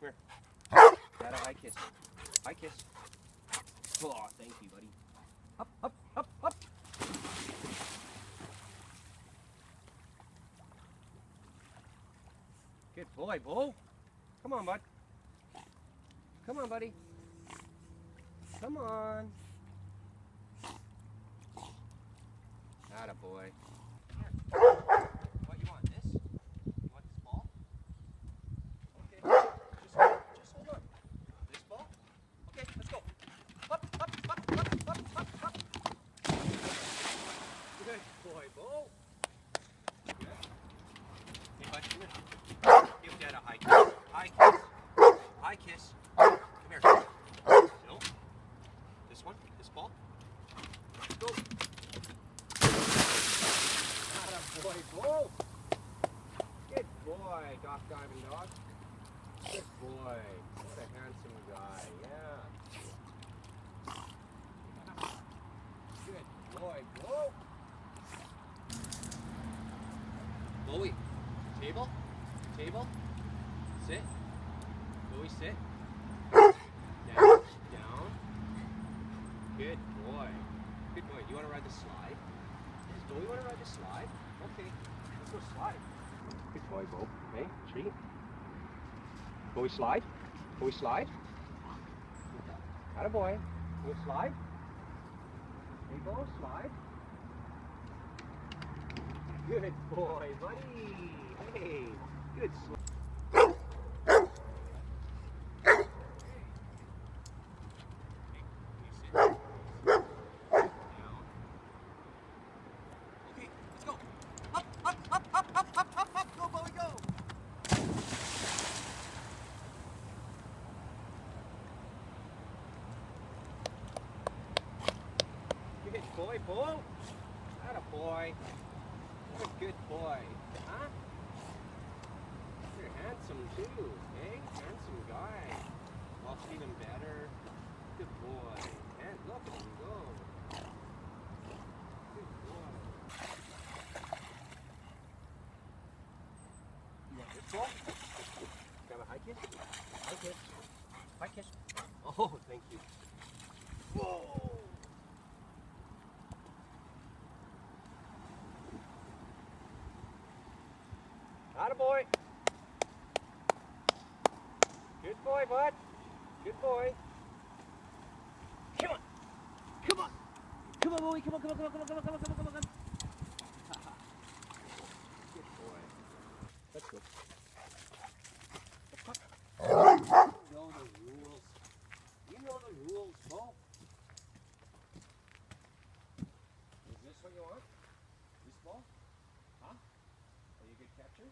Come here. Got a high kiss. High kiss. Oh, thank you, buddy. Up, up, up, up. Good boy, Bo. Come on, bud. Come on, buddy. Come on. Atta boy. What, you want this? You want this ball? Okay. Just hold on. This ball? Okay, let's go. Up, up, up, up, up, up, up. Good boy, Bo. Good. Hey, bud, come here. Give Dad a high kiss. High kiss. High kiss. Come here. No. This one? This ball? Go. Boy, Bo. Good boy, Doc Diamond Dog. Good boy. What a handsome guy, yeah. Good boy, Bo. Bowie, table, table, sit. Bowie, sit. Down, down. Good boy. Good boy. Do you want to ride the slide? Does Bowie want to ride the slide? Okay, let's go slide. Good boy, Bo. Hey, tree. Bowie, slide. Bowie, slide. Atta boy. Bowie, slide. Hey, Bo, slide. Good boy, buddy. Hey, good slide. Good boy, Bo. Atta boy. What a good boy. Huh? You're handsome too, eh? Handsome guy. Walks even better. Good boy. And look at him go. Good boy. You want this ball? Grab a high kiss? High kiss. High kiss. Oh, thank you. Whoa! Atta boy. Good boy, bud. Good boy. Come on. Come on. Come on, Bowie. Come on, come on, come on, come on, come on, come on, come on, come on. Good boy. That's good. You know the rules. You know the rules, Bo. Is this what you want? This ball? Huh? Are you a good catcher?